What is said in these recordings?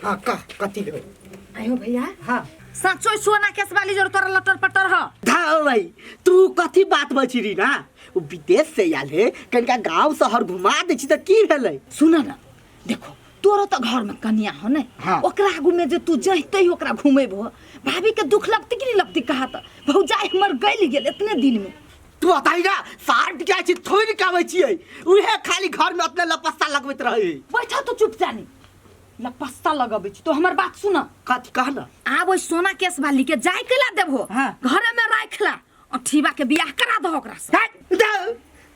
हाँ कथी हो आयो भैया हाँ साचो सोना केस वाली जोर तोरा लटर पटर ह धा भाई तू कथी बात बचिरी ना वो विदेश से आले कनिका गांव शहर घुमा दे छी त की भेलै सुन ना देखो तोरो तो घर में कन्या हो ने हाँ। ओकरा आगू में जे तू जहिते ही ओकरा घुमेबो भाभी के दुख लगती कि नहीं लगती कहा त भौजाई हमर गइल गेल इतने दिन में तू बताई ना सार क्या छी थोड़ी कावे छियै उहे खाली घर में अपने लपस्ता लगबैत रहे बैठा तो चुप जानी लपस्ता लगबे छी तो हमर बात सुन कथी कह ना आब ओइ सोना केस वाली के जाय केला देबो हाँ। घर में राखला अठीबा के बियाह करा दो ओकरा से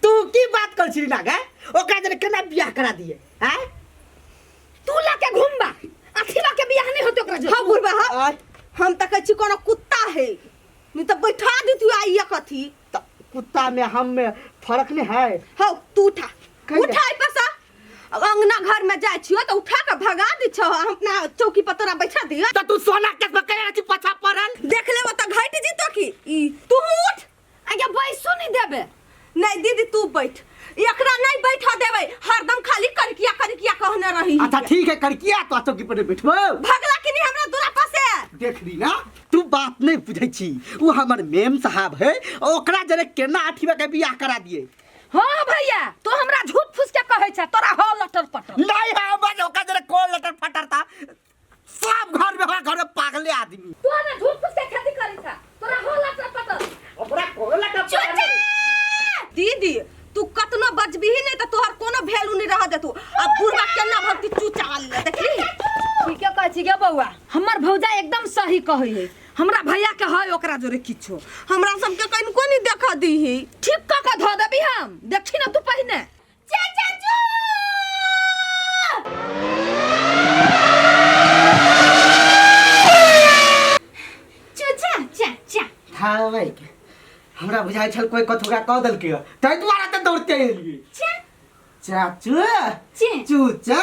तू की बात कर छी ना गे ओकरा जरे केना बियाह करा दिए हैं तू लाके घुमबा अठीबा के बियाह नहीं होते ओकरा जो हां बुढ़बा हां हम त कहै छी कोनो कुत्ता है नहीं तो बैठा दी तू आइया कथी कुत्ता में हम में फर्क नहीं है हो तू उठाई पसा अब अंगना घर में जाय छियो तो उठा के भगा दी छो अपना चौकी पर तोरा बैठा दियो तो तू सोना केस में करे छी पछा पड़ल देख लेबो त घाट जीतो की तू उठ आगे बैसो नहीं देबे नहीं दीदी तू बैठ एकरा नहीं बैठा देबे हरदम खाली करकिया कहने रही अच्छा ठीक है करकिया तो चौकी पर बैठबो भगला कि नहीं हमरा दूरा पासे देख ली ना तू बात नहीं बुझै छी वो हमर मेम साहब है ओकरा जरे केना अठीबा के बियाह करा दिए हां भैया तो हमरा झूठ फूस के कहै छ तोरा हो लटर पटर नहीं है बन ओकरा जरे कोल लटर फटर था सब घर में घर में पागले आदमी तू ना झूठ फूस के खेती करी था तोरा हो लटर पटर ओकरा कोल लटर चुच्चा दीदी तू कतना बजबी ही नहीं त तोहर कोनो वैल्यू नहीं रह देतू अब बुढ़वा केना भक्ति चूचा ले देखली ठीक है कहै छी गे बौआ हमर भौजा एकदम सही कहै है हमरा भैया के है ओकरा जोरे किछो हमरा सब के कहीं को नहीं देखा दीही ठीक क के ध देबी हम देखी ना तू पहिने चाचा चाचा चाचा हां भाई हमरा बुझाइ छल कोई कथुरा कह दल के तै दुआरा त दौड़ते एलिए चाचू चूचा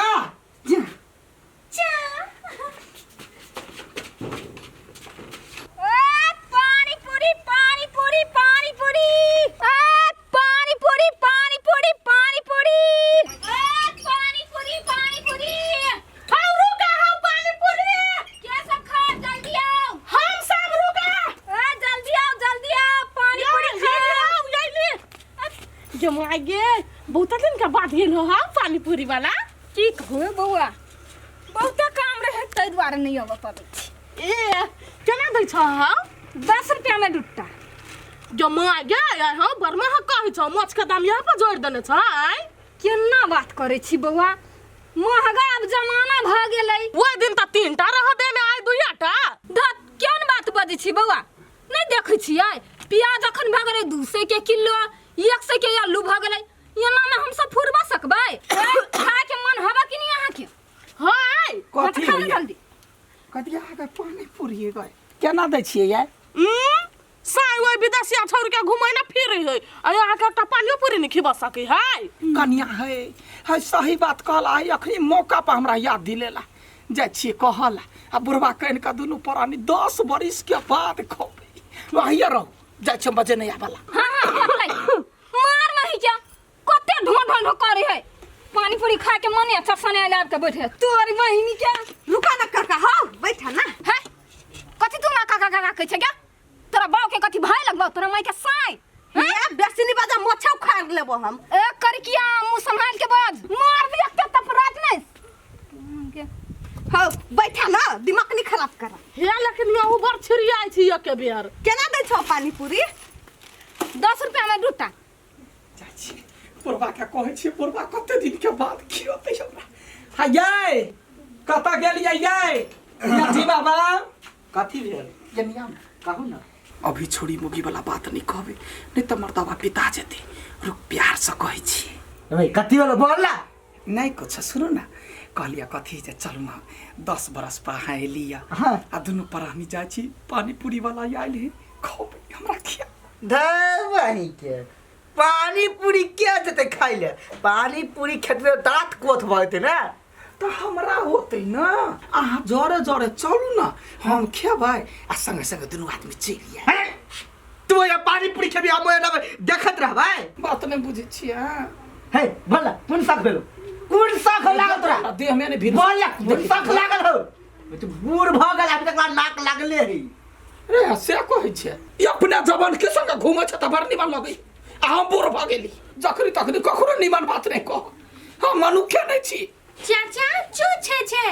बहुत दिन के बाद गेल हो हां पानी पूरी वाला की कहू बौआ बहुत काम रहे तै द्वारा नहीं आब पाबै छी ए केना दै छ हां 10 रुपया में दुट्टा जमा गे यार हां बर्मा ह कहै छ माछ के दाम यहाँ पर जोड़ देने छ केना बात करे छी बौआ महंगा अब जमाना भ गेलै ओइ दिन त 3टा रह देने आइ 2टा धत केन बात बजै छी बौआ नहीं देखै छियै प्याज अखन भ गेलै 200 के किलो 100 के आलू भ गेलै एना में हम सब फुरबा सकबै खाए के मन हवा कि नहीं अहाँ के हाय कथी खा जल्दी कथी आके पानी पूरी गए केना दै छियै यार साई ओइ विदेशी छोड़ के घुमै ना फिरै है आ आके एकटा पानियो पूरी नहीं खिबा सकै है कन्या है सही बात कहला है अखनी मौका पर हमरा याद दिलेला जाय छी कहला आ बुढ़वा कइन का दुनु परानी 10 बरिस के बाद खोबे वहिया रहो जाय छ बजे नहीं आबला हां मार नहीं क्या कते ढोंढ ढोंढ करे है पानी पूरी खा के मन अच्छा सने लाग के बैठे तोरी बहिनी क्या रुका ना काका हां बैठा ना है कथि तू ना काका काका कहै छ क्या तोरा बाव के कथि भाई लगबो तोरा माई के साई ए बेसनी बाजा मोछा उखाड़ लेबो हम ए करकिया मुंह संभाल के बाज मार दिया के तपराज नहीं हां बैठा ना दिमाग नहीं खराब कर हे लेकिन यहाँ ऊपर छिड़ियाई छी एक बेर केना दै छ पानी पूरी 10 रुपया में दुटा जाय छी बुढ़वा के कहै छी बुढ़वा कते दिन के बाद खियोते हमरा हाय कता गेलियै ये याची बाबा कथी भेल जनिया कहू ना अभी छोड़ी मुगी वाला बात नहीं कहबे नहीं त मर्दवा पिता जेते रुक प्यार से कहै छी भाई कथी वाला बोलला नहीं कुछ सुनो ना कहलिया कथी जे चलू ना 10 बरस पर लिया हाँ। आ दुनु पर हम जाय छी पानी पूरी वाला आइल है खोबे हमरा खिया धरवाही के पानी पूरी क्या जते खाइ ले पानी पूरी खेतवे दांत कोथ भते ना तो हमरा होते ना अहाँ जोरे जोरे चलू ना हम खेबै आ संगे संगे दुनु आदमी चलिए तू या पानी पूरी खेबी हम एना देखत रहबै बात नहीं बुझी छी हां हे भला कोन साख भेलो कोन साख लागल तोरा देह में ने भी बोल कोन साख लागल हो तू बूढ़ भ गेल अब तक नाक लागले है रे से कहै छै ई अपना जवान के संग घुमै छ त बड़ निमन लगै आ हम बूढ़ भ गेली जखरी तखरी कखरो निमन बात नहीं कह हम मनुष्य नहीं छी चाचा चू छे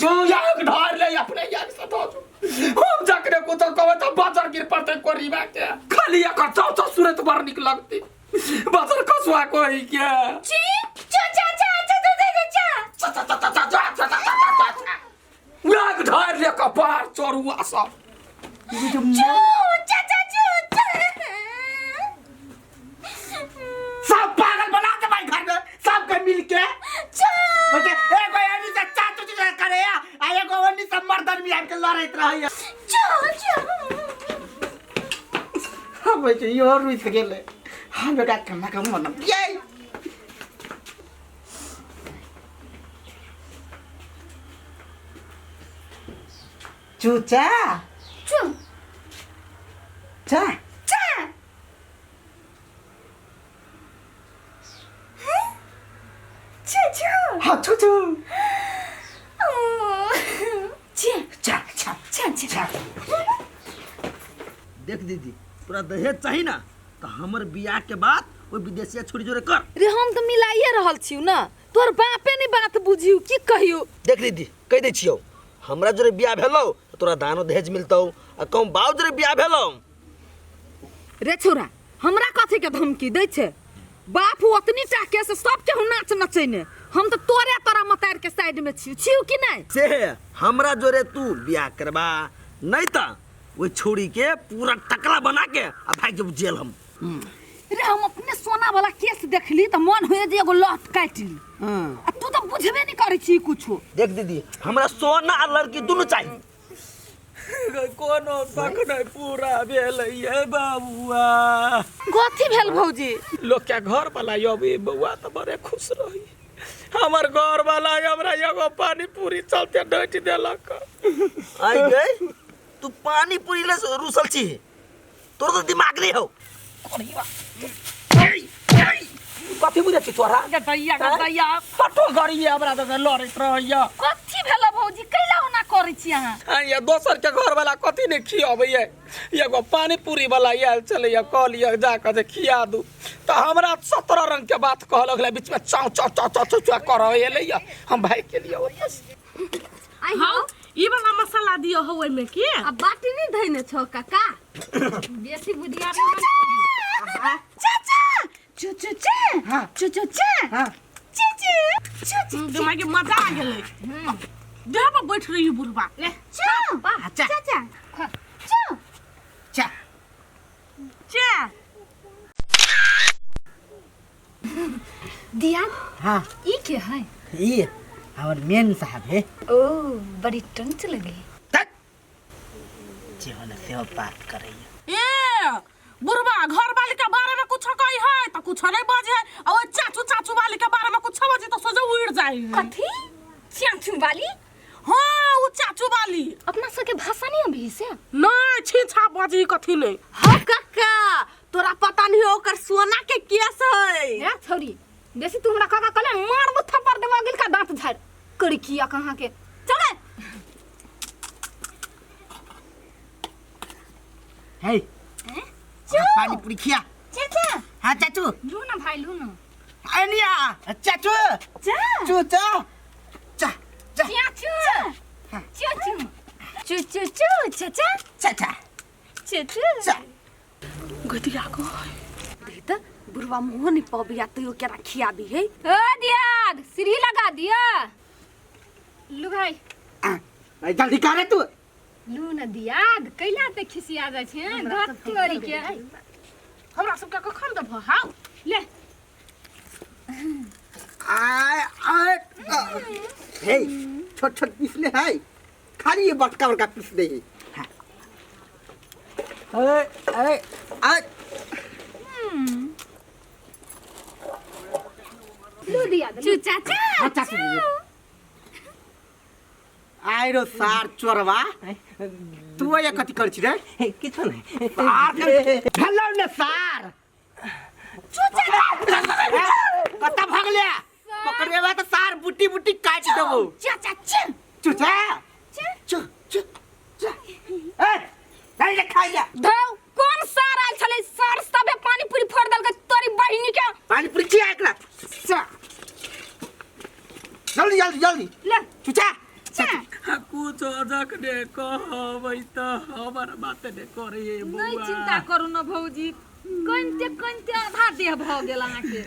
जो याक ढार ले अपने याक से तो हम जकरे को तो कहै त बाजार गिर पड़ते कोरीबा के खाली एक चौचा सूरत बड़ निक लगती बाजार कसवा कोई के ची चाचा याक ढार ले कपार चोरुआ सब सब पागल बना दे भाई घर में सब के मिल के ओके एगो एनी से चाचू जी करे आ एगो ओनी से मर्दन भी आके लड़ैत रहै हम भाई यो रुइस गेले हम बेटा कन्ना कम मन ये चूचा चू चा हाँ चूचू देख दीदी तोरा दहेज चाहिए ना तो हमर बियाह के बाद वो विदेशिया छोड़ी जोरे कर रे हम तो मिलाइए रहल छियौ ना तोर बापे नहीं बात बुझियो की कहियो देख दीदी कह दे छियो हमरा जोरे बियाह भेलो तो तोरा दानो दहेज मिलतौ आ कम बाऊ जोरे बियाह भेलो रे छोरा हमरा कथि के धमकी दै छै बाप ओतनी टाके से सबके हो नाच नचैने हम तो तोरे तरह मतार के साइड में छियौ कि नहीं से हमरा जोरे तू बियाह करबा नहीं त वो छोड़ी के पूरा टकला बना के आ भाग जब जेल हम रे हम अपने सोना वाला केस देखली त मन होए जे एगो लट काटली आ तू तो बुझबे नहीं करै छी कुछो देख दीदी हमरा सोना आ लड़की दोनों चाहिए कोनो तक नहीं पूरा भेल ये बाबुआ कथि भेल भौजी लोग के घर वाला अभी बउआ तो बड़े खुश रही हमर घर वाला हमरा एगो पानी पूरी चलते डट देलक आई गई तू पानी पूरी ले रुसल छी तोर तो दिमाग नहीं हो कथि बुझे छी तोरा गदैया पटो गाड़ी हमरा तो लड़ैत रहैया कथि भेल भौजी कैला ओना करै छी अहाँ ये दोसर के घर वाला कथि नहीं खियाबैये एगो पानी पूरी वाला आयल चले कहलिए जाके जे खिया दू तो हमरा 17 रंग के बात कहल लगले बीच में चाव चाव चाव चाव चाव कर एले हम भाई के लिए आई हो ई वाला मसाला दियो हो ओइ में की अब बाटी नहीं धइने छ काका बेसी बुधिया नहीं चाचा चू चू चा हां चू चू चा हां चू दिमाग में मजा आ गेलै देह पर बैठ रही बुढ़वा ले चू चाचा चू चा चे दिया हाँ ई के है ये हमार मेन साहब है ओ बड़ी टंच लगे तक जीवन से बात करैया ए बुढ़वा घर वाली के बारे में कुछ कही है तो कुछ नहीं बजे है और चाचू वाली के बारे में कुछ बजे तो सोझे उड़ जाए कथी चाचू वाली हाँ वो चाचू वाली अपना सबके भाषा नहीं अभी से नहीं छीछा बजी कथी नहीं हो काका तोरा पता नहीं ओकर सोना के केस है ए छोरी बेसी तू हमरा काका कले मार मुट्ठा पर देवा गिल का दांत झाड़ करी किया कहां के चले हे पानी पूरी खिया चाचा हाँ चाचू लू ना भाई लू ना अनिया चाचू चा चूचा चा चा चाचू चू चू चू चाचा चाचा चाचू चा गतिया को त बुढ़वा मुंह नहीं पबिया तो केरा खिया दी है ओ दियाद सीढ़ी लगा दिया लू भाई जल्दी करे तू लू ना दियाद कैला पे खिसिया जाय छै धत्तोरी के हमरा सब के कखन दब हाउ ले आय हे छोट छोट पीस ले है खाली ये बड़का बड़का पीस दे है आ लू दियाद चू चाचा चाचू आइ रो सार चोरवा तू ये कथि कर छी रे किछु नहीं सार हेलो ने सार कता भागले पकड़ेबा तो सार बुटी बुटी काट देबो चुचा चु चु ए नहीं खाइ जा धौ कौन सार आल छले सार सबे पानी पूरी फोड़ दल के तोरी बहिनी के पानी पूरी छिया एकरा जल्दी जल्दी जल्दी ले चुचा कुछ अजक ने कहबै त हमर बात ने करे नहीं चिंता करू न भौजी कनते आधा देह भ गेल अहाँ के